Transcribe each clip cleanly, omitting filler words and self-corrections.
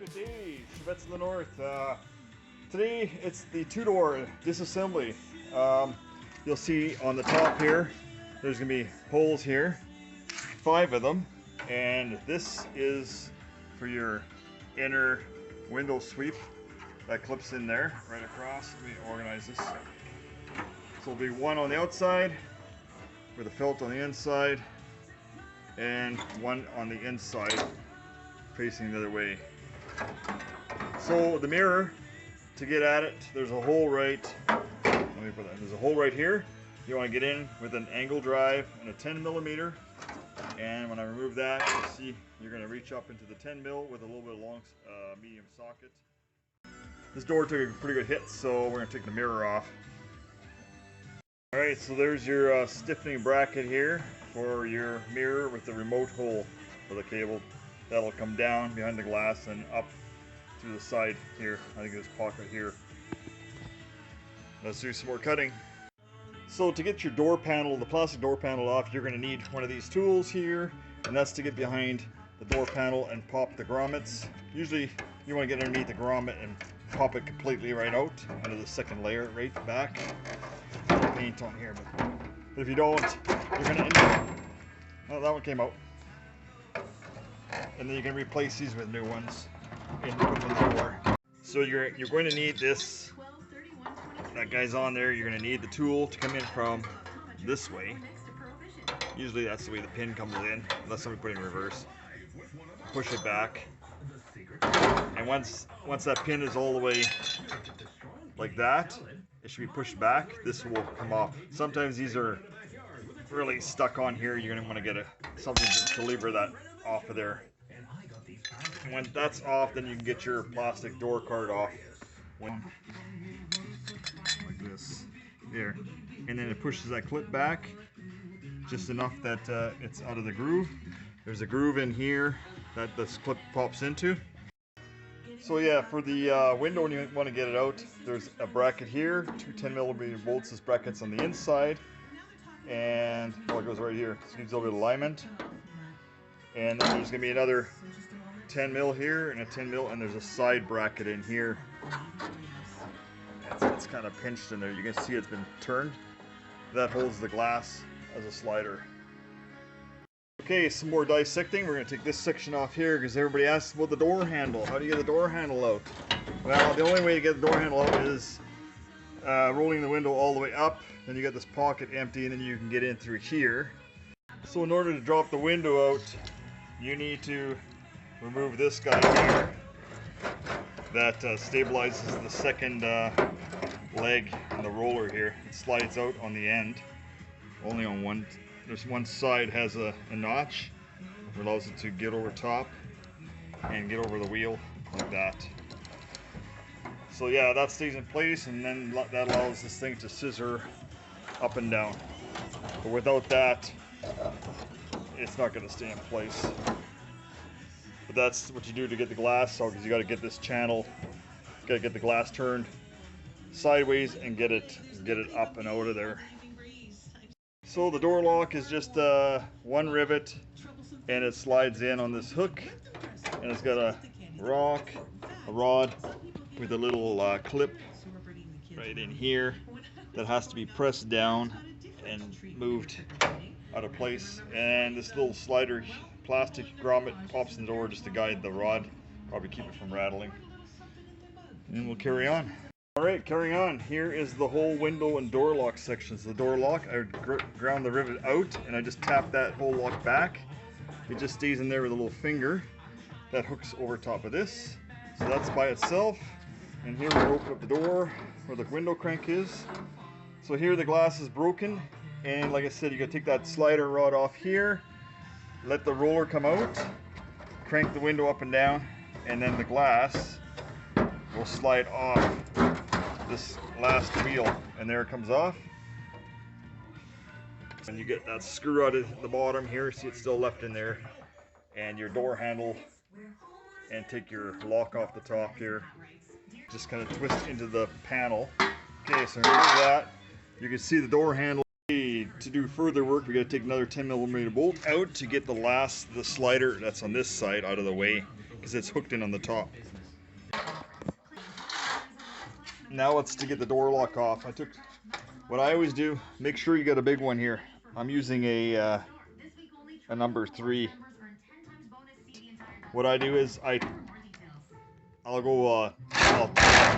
Good day, Chevettes in the North. Today it's the two-door disassembly. You'll see on the top here, there's going to be holes here, 5 of them, and this is for your inner window sweep that clips in there right across. Let me organize this. So there'll be one on the outside with a felt on the inside and one on the inside facing the other way. So the mirror, to get at it, there's a hole right, there's a hole right here. You want to get in with an angle drive and a 10mm, and when I remove that, you'll see you're going to reach up into the 10mm with a little bit of long medium socket. This door took a pretty good hit, so we're going to take the mirror off. Alright, so there's your stiffening bracket here for your mirror with the remote hole for the cable. That'll come down behind the glass and up through the side here. I think this pocket here. Let's do some more cutting. So to get your door panel, the plastic door panel off, you're going to need one of these tools here, and that's to get behind the door panel and pop the grommets. Usually you want to get underneath the grommet and pop it completely right out under the second layer right back. Paint on here, but if you don't, you're going to end up, oh, that one came out, and then you can replace these with new ones and put them in the door. So you're going to need this, that guy's on there. You're going to need the tool to come in from this way. Usually that's the way the pin comes in, unless somebody put it in reverse. Push it back, and once that pin is all the way like that, it should be pushed back. This will come off. Sometimes these are really stuck on here. You're going to want to get something to lever that off of there. And when that's off, then you can get your plastic door card off. Like this. There. And then it pushes that clip back just enough that it's out of the groove. There's a groove in here that this clip pops into. So yeah, for the window, when you want to get it out, there's a bracket here, 2 10mm bolts. This bracket's on the inside, and well, it goes right here. So it needs a little bit of alignment. And then there's going to be another 10mm here and a 10mm, and there's a side bracket in here. It's kind of pinched in there. You can see it's been turned. That holds the glass as a slider. Okay, some more dissecting. We're going to take this section off here because everybody asks about the door handle. How do you get the door handle out? Well, the only way to get the door handle out is rolling the window all the way up. Then you get this pocket empty, and then you can get in through here. So in order to drop the window out, you need to remove this guy here that stabilizes the second leg in the roller here. It slides out on the end, only on one. There's one side has a notch that allows it to get over top and get over the wheel like that. So yeah, that stays in place, and then that allows this thing to scissor up and down. But without that, it's not going to stay in place. But that's what you do to get the glass out, because you got to get this channel, got to get the glass turned sideways and get it up and out of there. So the door lock is just one rivet, and it slides in on this hook, and it's got a rod with a little clip right in here that has to be pressed down and moved out of place. And this little slider plastic grommet pops in the door just to guide the rod, probably keep it from rattling. And we'll carry on. Alright, carrying on. Here is the whole window and door lock sections. The door lock, I ground the rivet out, and I just tap that whole lock back. It just stays in there with a little finger that hooks over top of this. So that's by itself. And here we open up the door where the window crank is. So here the glass is broken, and like I said, you gotta take that slider rod off here, let the roller come out, crank the window up and down, and then the glass will slide off this last wheel, and there it comes off. And you get that screw out of the bottom here, see it's still left in there, and your door handle, and take your lock off the top here, just kind of twist into the panel. Okay, so remove that. You can see the door handle. To do further work, we got to take another 10mm bolt out to get the slider that's on this side out of the way, because it's hooked in on the top. Now it's to get the door lock off. What I always do, make sure you get a big one here. I'm using a number 3. What I do is I'll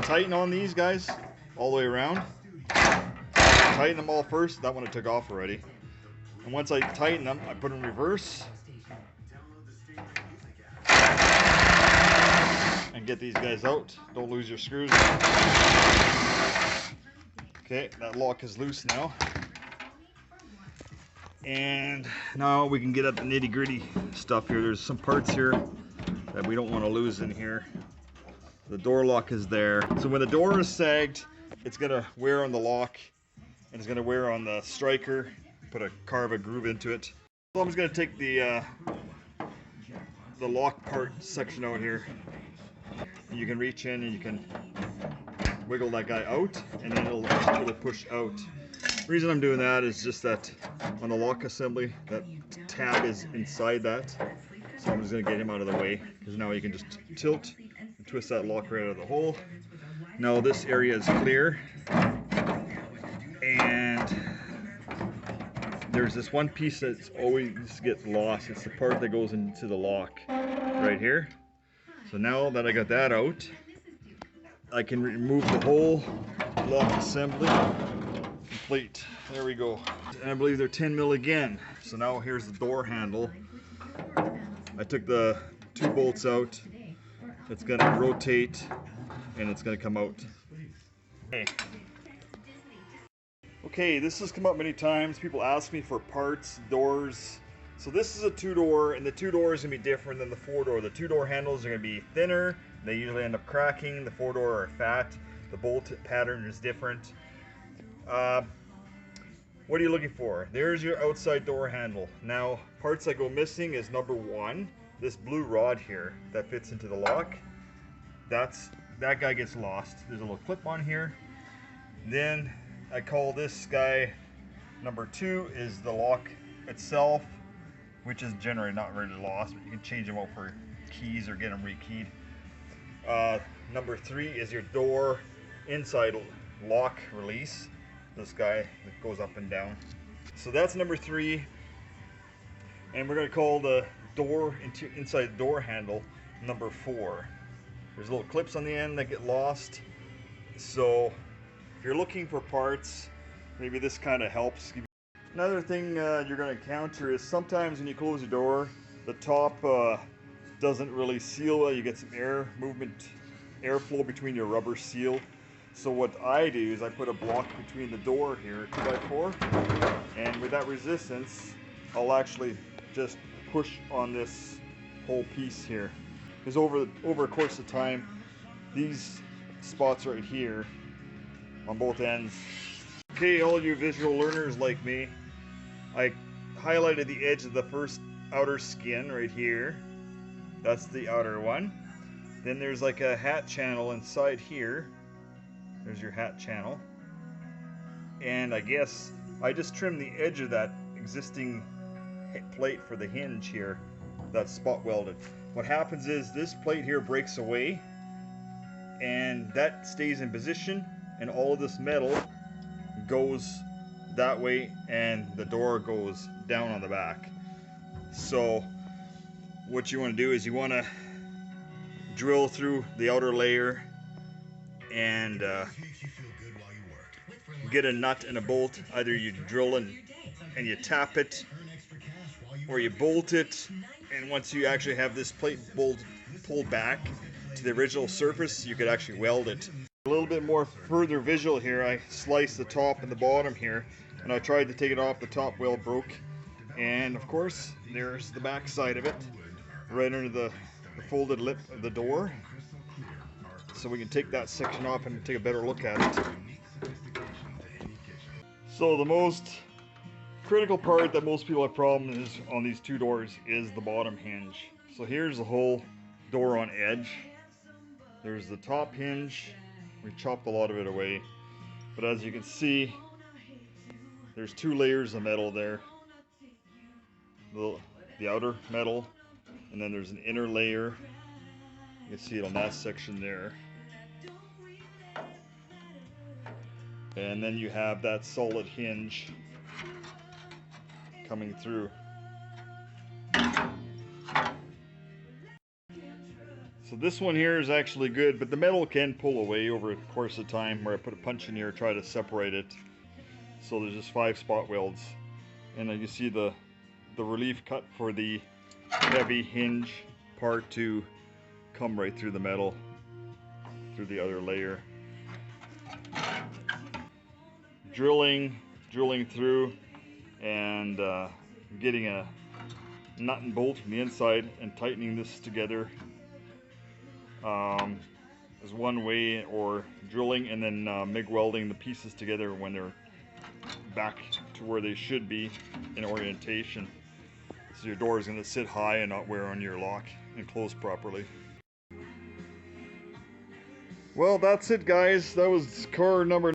tighten on these guys all the way around. Tighten them all first. That one I took off already. And once I tighten them, I put them in reverse and get these guys out. Don't lose your screws. Okay, that lock is loose now. And now we can get at the nitty-gritty stuff here. There's some parts here that we don't want to lose in here. The door lock is there. So when the door is sagged, it's going to wear on the lock and it's going to wear on the striker. Carve a groove into it. So I'm just going to take the lock part section out here. And you can reach in and you can wiggle that guy out, and then it'll push out. The reason I'm doing that is just that on the lock assembly, that tab is inside that. So I'm just going to get him out of the way, because now you can just tilt and twist that lock right out of the hole. Now this area is clear, and there's this one piece that's always gets lost. It's the part that goes into the lock right here. So now that I got that out, I can remove the whole lock assembly complete. There we go. And I believe they're 10 mil again. So now here's the door handle. I took the 2 bolts out. It's going to rotate and it's going to come out. Okay, this has come up many times. People ask me for parts, doors. So this is a 2-door, and the 2-door is going to be different than the 4-door. The 2-door handles are going to be thinner. They usually end up cracking. The 4-door are fat. The bolt pattern is different. What are you looking for? There's your outside door handle. Now, parts that go missing is number 1, this blue rod here that fits into the lock. That guy gets lost. There's a little clip on here. Then I call this guy number 2 is the lock itself, which is generally not really lost, but you can change them out for keys or get them rekeyed. Number 3 is your door inside lock release. This guy that goes up and down. So that's number 3. And we're going to call the door inside door handle number 4. There's little clips on the end that get lost. So if you're looking for parts, maybe this kind of helps. Another thing you're going to encounter is sometimes when you close your door, the top doesn't really seal well. You get some airflow between your rubber seal. So what I do is I put a block between the door here, 2x4, and with that resistance, I'll actually just push on this whole piece here. Because over a course of time, these spots right here on both ends. Okay, all you visual learners like me, I highlighted the edge of the first outer skin right here. That's the outer one. Then there's like a hat channel inside here. There's your hat channel. And I guess I just trimmed the edge of that existing plate for the hinge here. That's spot welded. What happens is this plate here breaks away and that stays in position, and all of this metal goes that way and the door goes down on the back. So what you want to do is you want to drill through the outer layer and get a nut and a bolt. Either you drill and you tap it, or you bolt it, and once you actually have this plate pulled back to the original surface, you could actually weld it. A little bit more further visual here, I sliced the top and the bottom here, and I tried to take it off. The top weld broke, and of course there's the back side of it, right under the folded lip of the door. So we can take that section off and take a better look at it. So the most critical part that most people have problems on these 2 doors is the bottom hinge. So here's the whole door on edge. There's the top hinge. We chopped a lot of it away, but as you can see, there's 2 layers of metal there. The outer metal, and then there's an inner layer You can see it on that section there. And then you have that solid hinge coming through. So this one here is actually good, but the metal can pull away over the course of time, where I put a punch in here, try to separate it. So there's just 5 spot welds. And then you see the relief cut for the heavy hinge part to come right through the metal, through the other layer. Drilling through and getting a nut and bolt from the inside and tightening this together is one way, or drilling and then MIG welding the pieces together when they're back to where they should be in orientation. So your door is going to sit high and not wear on your lock and close properly. Well, that's it, guys. That was car number